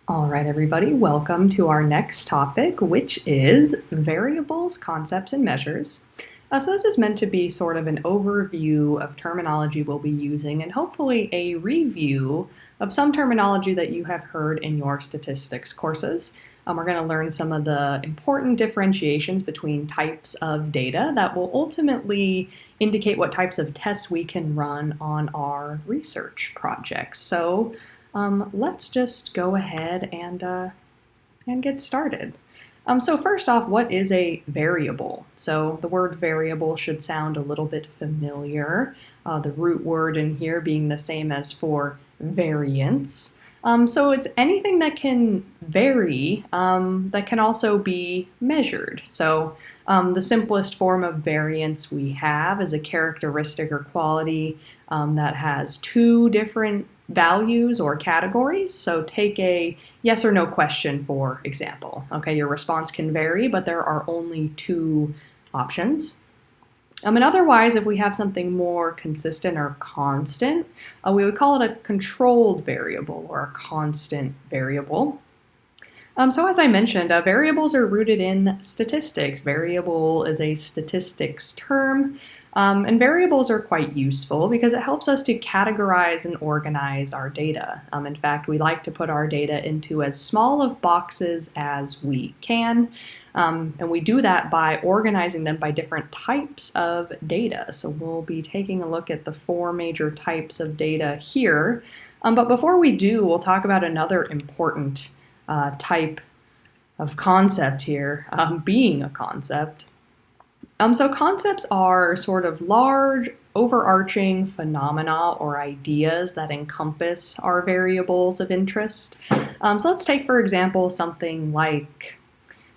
All right, everybody, welcome to our next topic, which is variables, concepts, and measures. So this is meant to be sort of an overview of terminology we'll be using and hopefully a review of some terminology that you have heard in your statistics courses. We're going to learn some of the important differentiations between types of data that will ultimately indicate what types of tests we can run on our research projects. So let's just go ahead and get started. So first off, what is a variable? So the word variable should sound a little bit familiar. The root word in here being the same as for variance. So it's anything that can vary that can also be measured. So the simplest form of variance we have is a characteristic or quality that has two different values or categories. So take a yes or no question, for example. Okay, your response can vary, but there are only two options. And otherwise, if we have something more consistent or constant, we would call it a controlled variable or a constant variable. So as I mentioned, variables are rooted in statistics. Variable is a statistics term, and variables are quite useful because it helps us to categorize and organize our data. In fact, we like to put our data into as small of boxes as we can, and we do that by organizing them by different types of data. So we'll be taking a look at the four major types of data here. But before we do, we'll talk about another important type of concept here, being a concept. So concepts are sort of large, overarching phenomena or ideas that encompass our variables of interest. So let's take, for example, something like,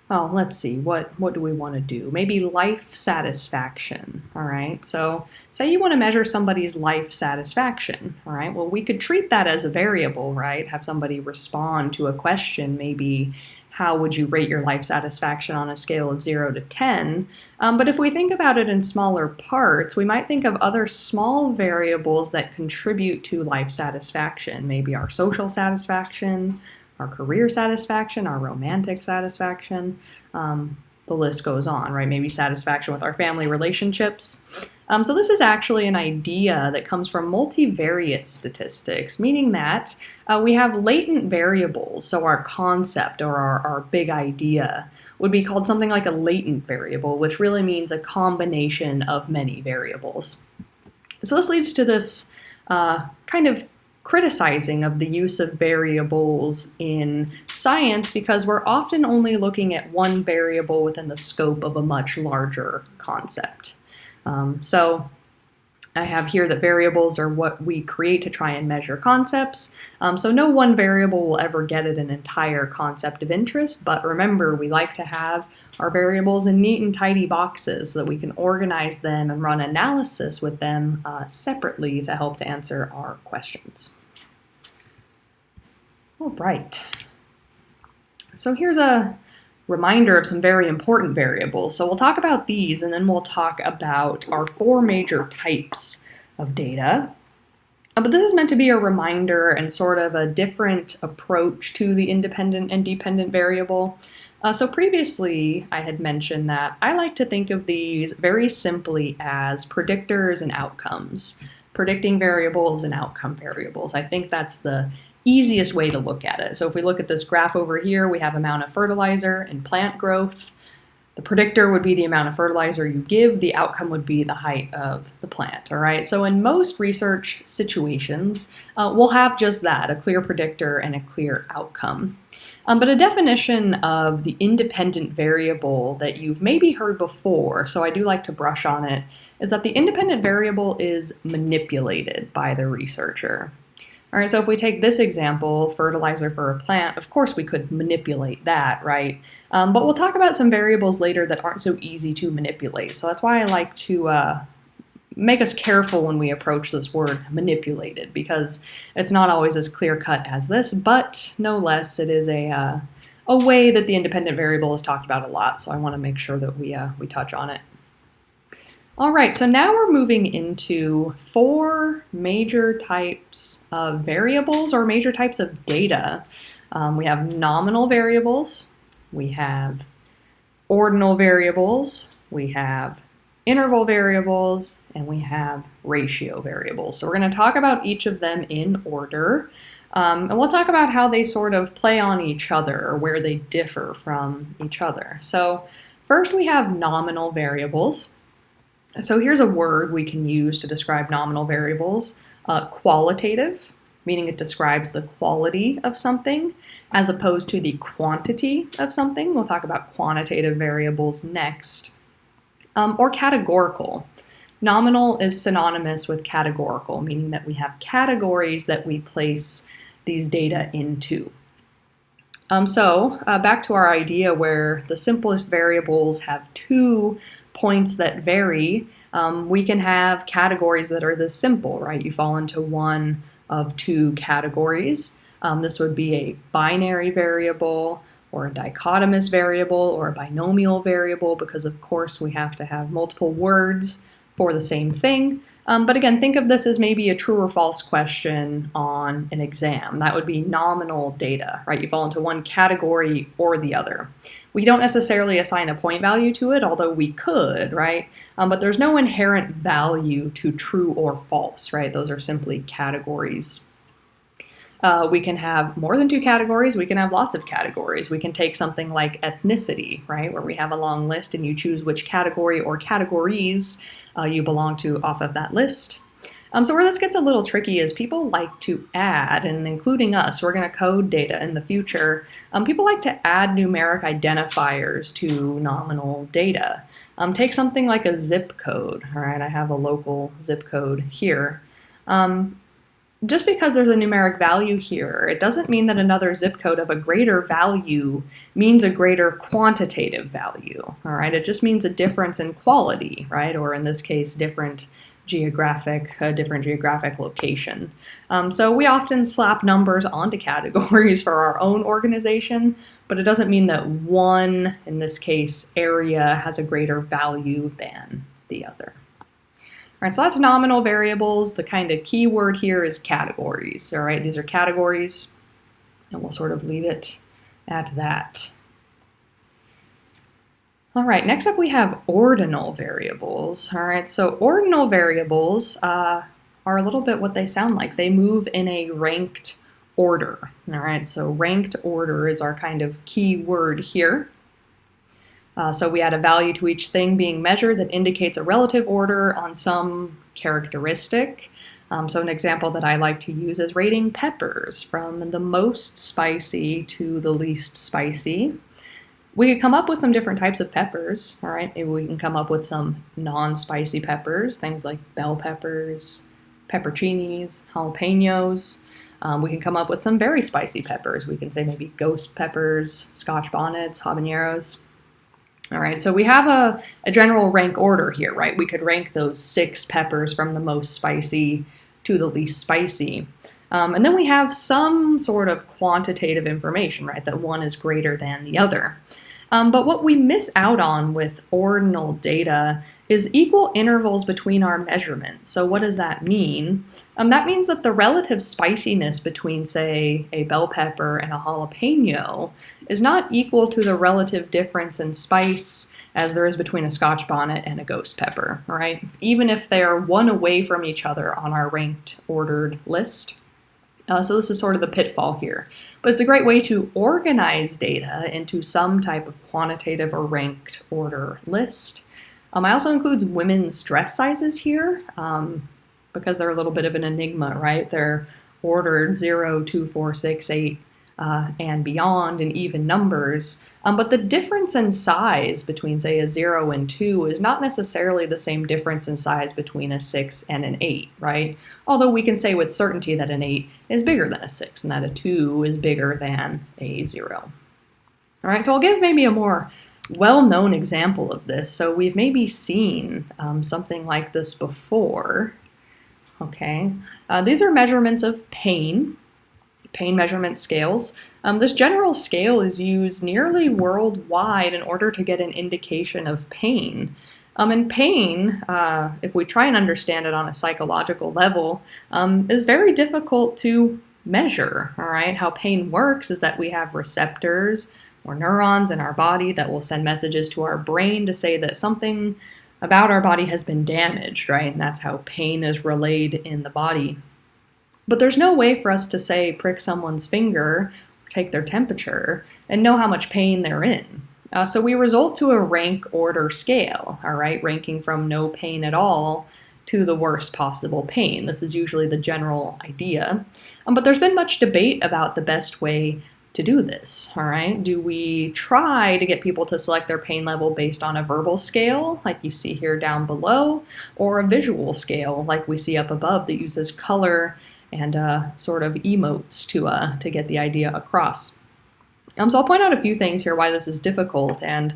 let's see, what do we want to do? Maybe life satisfaction, all right? So say you want to measure somebody's life satisfaction, all right? Well, we could treat that as a variable, right? Have somebody respond to a question, maybe, how would you rate your life satisfaction on a scale of 0 to 10? But if we think about it in smaller parts, we might think of other small variables that contribute to life satisfaction, maybe our social satisfaction, our career satisfaction, our romantic satisfaction. The list goes on, right? Maybe satisfaction with our family relationships. So this is actually an idea that comes from multivariate statistics, meaning that we have latent variables. So our concept or our big idea would be called something like a latent variable, which really means a combination of many variables. So this leads to this kind of criticizing of the use of variables in science because we're often only looking at one variable within the scope of a much larger concept. So I have here that variables are what we create to try and measure concepts. So no one variable will ever get at an entire concept of interest, but remember, we like to have our variables in neat and tidy boxes so that we can organize them and run analysis with them separately to help to answer our questions. All right. So here's a reminder of some very important variables. So we'll talk about these and then we'll talk about our four major types of data. But this is meant to be a reminder and sort of a different approach to the independent and dependent variable. So previously I had mentioned that I like to think of these very simply as predictors and outcomes. Predicting variables and outcome variables. I think that's the easiest way to look at it. So if we look at this graph over here, we have amount of fertilizer and plant growth. The predictor would be the amount of fertilizer you give. The outcome would be the height of the plant, all right? So in most research situations, we'll have just that, a clear predictor and a clear outcome. But a definition of the independent variable that you've maybe heard before, so I do like to brush on it, is that the independent variable is manipulated by the researcher. All right, so if we take this example, fertilizer for a plant, of course we could manipulate that, right? But we'll talk about some variables later that aren't so easy to manipulate. So that's why I like to make us careful when we approach this word manipulated, because it's not always as clear-cut as this, but no less it is a way that the independent variable is talked about a lot, so I want to make sure that we touch on it. All right, so now we're moving into four major types of variables or major types of data. We have nominal variables, we have ordinal variables, we have interval variables, and we have ratio variables. So we're going to talk about each of them in order, and we'll talk about how they sort of play on each other or where they differ from each other. So first we have nominal variables. So here's a word we can use to describe nominal variables. Qualitative, meaning it describes the quality of something as opposed to the quantity of something. We'll talk about quantitative variables next. Or categorical. Nominal is synonymous with categorical, meaning that we have categories that we place these data into. Back to our idea where the simplest variables have 2 points that vary, we can have categories that are this simple, right? You fall into one of 2 categories. This would be a binary variable, or a dichotomous variable, or a binomial variable, because of course we have to have multiple words for the same thing. But again, think of this as maybe a true or false question on an exam. That would be nominal data, right? You fall into one category or the other. We don't necessarily assign a point value to it, although we could, right? But there's no inherent value to true or false, right? Those are simply categories. We can have more than 2 categories. We can have lots of categories. We can take something like ethnicity, right, where we have a long list and you choose which category or categories you belong to off of that list. So where this gets a little tricky is people like to add, and including us, we're going to code data in the future. People like to add numeric identifiers to nominal data. Take something like a zip code. All right, I have a local zip code here. Just because there's a numeric value here, it doesn't mean that another zip code of a greater value means a greater quantitative value, all right? It just means a difference in quality, right? Or in this case, different geographic location. So we often slap numbers onto categories for our own organization, but it doesn't mean that one, in this case, area has a greater value than the other. All right, so that's nominal variables. The kind of key word here is categories. All right, these are categories, and we'll sort of leave it at that. All right, next up we have ordinal variables. All right, so ordinal variables are a little bit what they sound like. They move in a ranked order. All right, so ranked order is our kind of key word here. So we add a value to each thing being measured that indicates a relative order on some characteristic. So an example that I like to use is rating peppers from the most spicy to the least spicy. We could come up with some different types of peppers, all right? Maybe we can come up with some non-spicy peppers, things like bell peppers, pepperoncinis, jalapenos. We can come up with some very spicy peppers. We can say maybe ghost peppers, Scotch bonnets, habaneros. All right, so we have a general rank order here, right? We could rank those 6 peppers from the most spicy to the least spicy. And then we have some sort of quantitative information, right, that one is greater than the other. But what we miss out on with ordinal data is equal intervals between our measurements. So what does that mean? That means that the relative spiciness between, say, a bell pepper and a jalapeno is not equal to the relative difference in spice as there is between a Scotch bonnet and a ghost pepper, right? Even if they're one away from each other on our ranked ordered list. So this is sort of the pitfall here. But it's a great way to organize data into some type of quantitative or ranked order list. I also include women's dress sizes here because they're a little bit of an enigma, right? They're ordered 0, 2, 4, 6, 8, and beyond in even numbers. But the difference in size between, say, a 0 and 2 is not necessarily the same difference in size between a 6 and an 8, right? Although we can say with certainty that an 8 is bigger than a 6 and that a 2 is bigger than a 0. All right, so I'll give maybe a more well-known example of this. So we've maybe seen something like this before. Okay, these are measurements of pain measurement scales. This general scale is used nearly worldwide in order to get an indication of pain. And pain, if we try and understand it on a psychological level, is very difficult to measure, all right? How pain works is that we have receptors or neurons in our body that will send messages to our brain to say that something about our body has been damaged, right? And that's how pain is relayed in the body. But there's no way for us to say prick someone's finger, take their temperature, and know how much pain they're in. So we result to a rank order scale, all right, ranking from no pain at all to the worst possible pain. This is usually the general idea. But there's been much debate about the best way to do this, all right? Do we try to get people to select their pain level based on a verbal scale, like you see here down below, or a visual scale, like we see up above, that uses color and sort of emotes to get the idea across? So I'll point out a few things here why this is difficult. And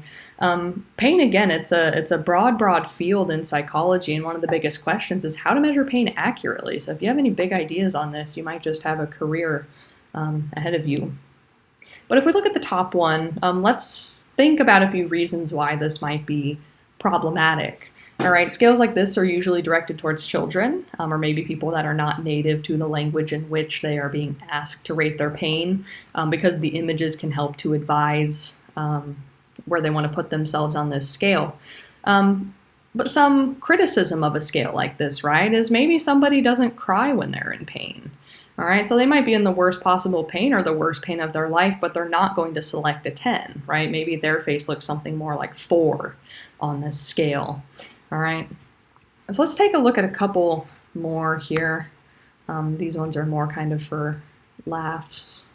pain, again, it's a broad field in psychology, and one of the biggest questions is how to measure pain accurately. So if you have any big ideas on this, you might just have a career ahead of you. But if we look at the top one, let's think about a few reasons why this might be problematic. All right, scales like this are usually directed towards children, or maybe people that are not native to the language in which they are being asked to rate their pain, because the images can help to advise where they want to put themselves on this scale. But some criticism of a scale like this, right, is maybe somebody doesn't cry when they're in pain. All right, so they might be in the worst possible pain or the worst pain of their life, but they're not going to select a 10, right? Maybe their face looks something more like 4 on this scale. All right, so let's take a look at a couple more here. These ones are more kind of for laughs.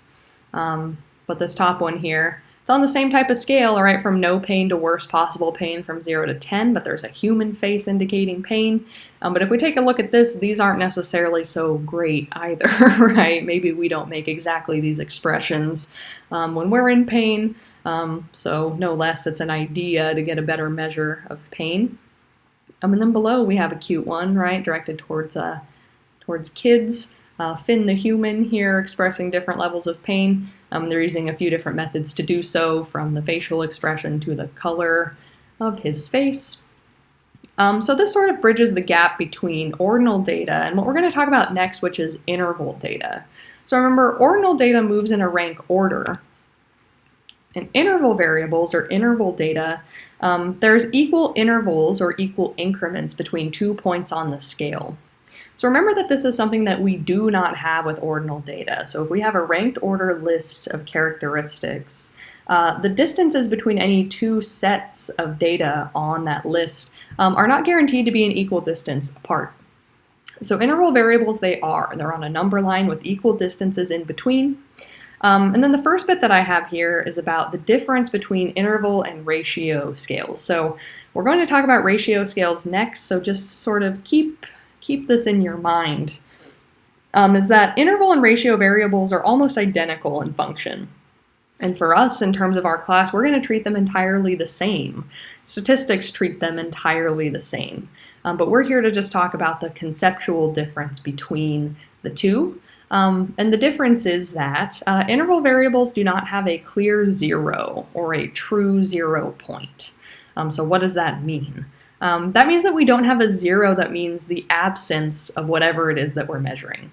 But this top one here, it's on the same type of scale, all right, from no pain to worst possible pain from 0 to 10, but there's a human face indicating pain. But if we take a look at this, these aren't necessarily so great either, right? Maybe we don't make exactly these expressions when we're in pain. So no less, it's an idea to get a better measure of pain. And then below we have a cute one, right, directed towards kids. Finn the human here expressing different levels of pain. They're using a few different methods to do so, from the facial expression to the color of his face. So this sort of bridges the gap between ordinal data and what we're going to talk about next, which is interval data. So remember, ordinal data moves in a rank order. And interval variables, or interval data, there's equal intervals or equal increments between 2 points on the scale. So remember that this is something that we do not have with ordinal data. So if we have a ranked order list of characteristics, the distances between any 2 sets of data on that list are not guaranteed to be an equal distance apart. So interval variables, they're on a number line with equal distances in between. And then the first bit that I have here is about the difference between interval and ratio scales. So we're going to talk about ratio scales next, so just sort of keep this in your mind, is that interval and ratio variables are almost identical in function. And for us, in terms of our class, we're going to treat them entirely the same. Statistics treat them entirely the same. But we're here to just talk about the conceptual difference between the two. And the difference is that interval variables do not have a clear zero or a true 0 point. So what does that mean? That means that we don't have a zero that means the absence of whatever it is that we're measuring.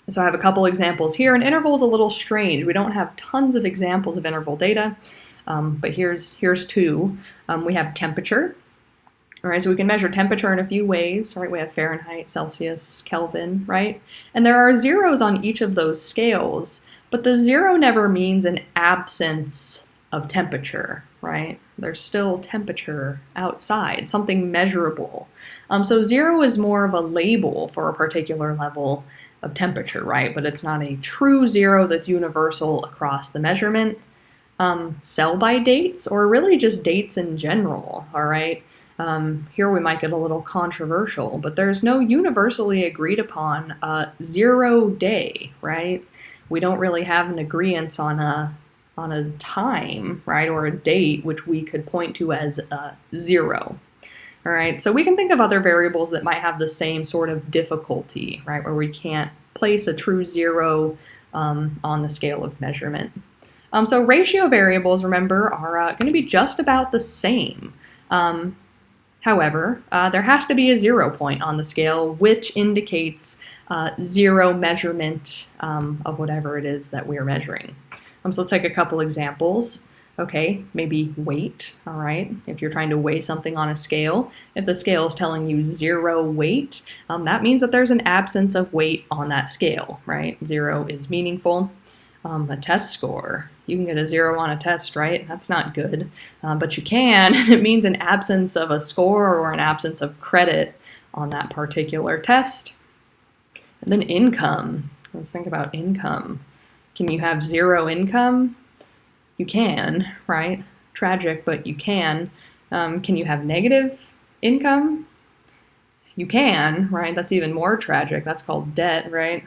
So I have a couple examples here. An interval is a little strange. We don't have tons of examples of interval data, but here's 2. We have temperature. All right, so we can measure temperature in a few ways, right? We have Fahrenheit, Celsius, Kelvin, right? And there are zeros on each of those scales, but the 0 never means an absence of temperature, right? There's still temperature outside, something measurable. So 0 is more of a label for a particular level of temperature, right? But it's not a true 0 that's universal across the measurement. Sell-by dates, or really just dates in general, all right? Here we might get a little controversial, but there's no universally agreed upon 0 day, right? We don't really have an agreement on a time, right, or a date which we could point to as 0. All right, so we can think of other variables that might have the same sort of difficulty, right, where we can't place a true 0 on the scale of measurement. So ratio variables, remember, are going to be just about the same. However, there has to be a 0 point on the scale, which indicates zero measurement of whatever it is that we are measuring. So let's take a couple examples. Okay, maybe weight, all right? If you're trying to weigh something on a scale, if the scale is telling you 0 weight, that means that there's an absence of weight on that scale, right? 0 is meaningful. A test score, you can get a 0 on a test, right? That's not good, but you can. It means an absence of a score or an absence of credit on that particular test. And then income, let's think about income. Can you have 0 income? You can, right? Tragic, but you can. Can you have negative income? You can, right? That's even more tragic. That's called debt, right?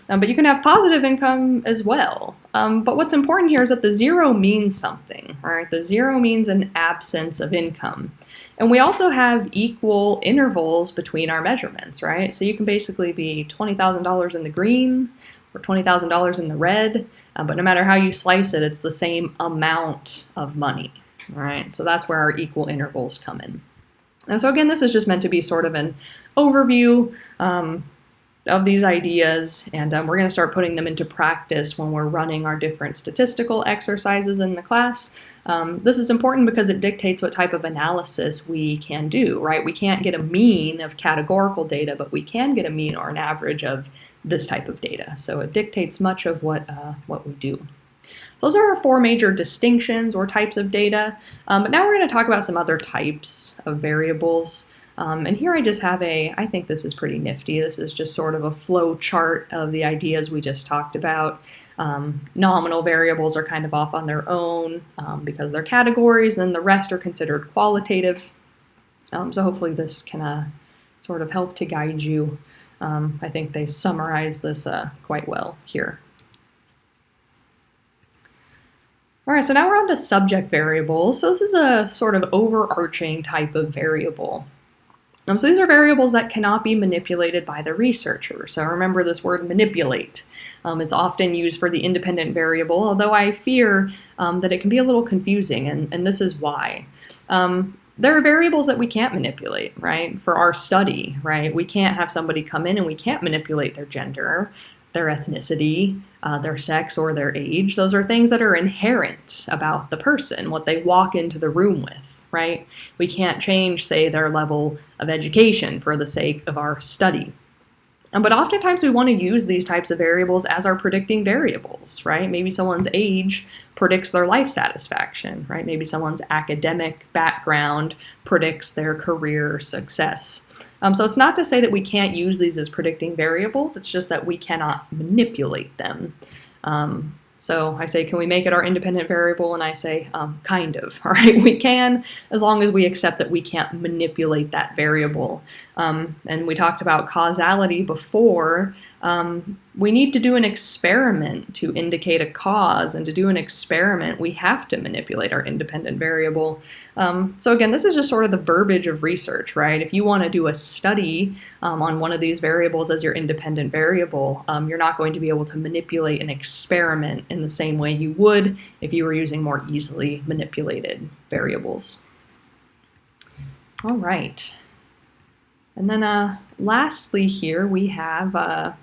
But you can have positive income as well. But what's important here is that the 0 means something, right? The 0 means an absence of income. And we also have equal intervals between our measurements, right? So you can basically be $20,000 in the green or $20,000 in the red, but no matter how you slice it, it's the same amount of money, all right? So that's where our equal intervals come in. And so again, this is just meant to be sort of an overview of these ideas, and we're going to start putting them into practice when we're running our different statistical exercises in the class. This is important because it dictates what type of analysis we can do, right? We can't get a mean of categorical data, but we can get a mean or an average of this type of data. So it dictates much of what we do. Those are our 4 major distinctions or types of data. But now we're going to talk about some other types of variables. And here I just have I think this is pretty nifty. This is just sort of a flow chart of the ideas we just talked about. Nominal variables are kind of off on their own because they're categories, and the rest are considered qualitative. So hopefully this can sort of help to guide you. I think they summarize this quite well here. All right, so now we're on to subject variables. So this is a sort of overarching type of variable. So these are variables that cannot be manipulated by the researcher. So remember this word manipulate. It's often used for the independent variable, although I fear that it can be a little confusing, and this is why. There are variables that we can't manipulate, right? For our study, right? We can't have somebody come in and we can't manipulate their gender, their ethnicity, their sex, or their age. Those are things that are inherent about the person, what they walk into the room with, right? We can't change, say, their level of education for the sake of our study. But oftentimes we want to use these types of variables as our predicting variables, right? Maybe someone's age predicts their life satisfaction, right? Maybe someone's academic background predicts their career success. So it's not to say that we can't use these as predicting variables, it's just that we cannot manipulate them. So I say, can we make it our independent variable? And I say, kind of, all right, we can, as long as we accept that we can't manipulate that variable. And we talked about causality before. We need to do an experiment to indicate a cause, and to do an experiment, we have to manipulate our independent variable. So again, this is just sort of the verbiage of research, right? If you want to do a study on one of these variables as your independent variable, you're not going to be able to manipulate an experiment in the same way you would if you were using more easily manipulated variables. All right. And then lastly here we have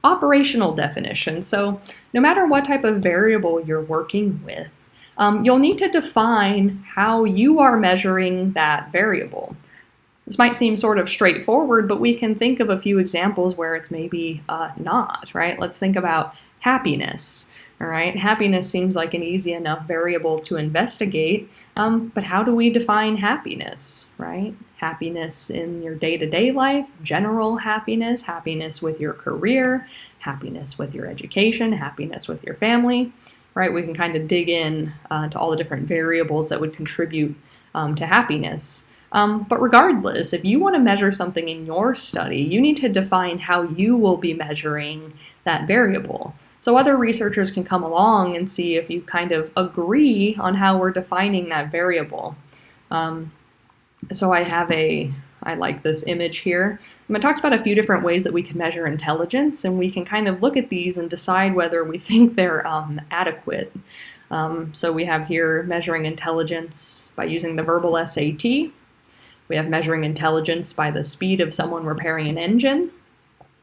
operational definition. So no matter what type of variable you're working with, you'll need to define how you are measuring that variable. This might seem sort of straightforward, but we can think of a few examples where it's maybe not, right? Let's think about happiness. All right, happiness seems like an easy enough variable to investigate, but how do we define happiness, right? Happiness in your day-to-day life, general happiness, happiness with your career, happiness with your education, happiness with your family, right? We can kind of dig in to all the different variables that would contribute to happiness. But regardless, if you want to measure something in your study, you need to define how you will be measuring that variable. So other researchers can come along and see if you kind of agree on how we're defining that variable. So I like this image here. It talks about a few different ways that we can measure intelligence, and we can kind of look at these and decide whether we think they're adequate. So we have here measuring intelligence by using the verbal SAT. We have measuring intelligence by the speed of someone repairing an engine,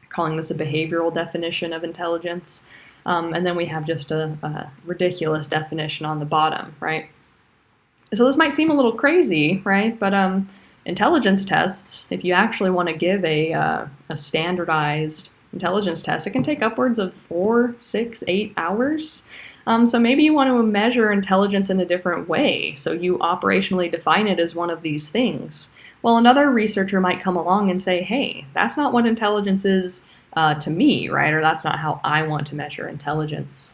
calling this a behavioral definition of intelligence. And then we have just a ridiculous definition on the bottom, right? So this might seem a little crazy, right? But intelligence tests, if you actually want to give a standardized intelligence test, it can take upwards of 4, 6, 8 hours. So maybe you want to measure intelligence in a different way, so you operationally define it as one of these things. Well, another researcher might come along and say, hey, that's not what intelligence is to me, right? Or that's not how I want to measure intelligence.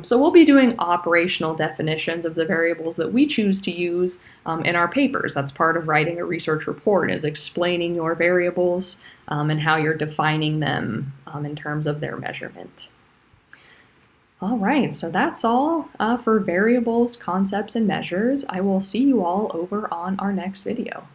So we'll be doing operational definitions of the variables that we choose to use in our papers. That's part of writing a research report, is explaining your variables and how you're defining them in terms of their measurement. All right, so that's all for variables, concepts, and measures. I will see you all over on our next video.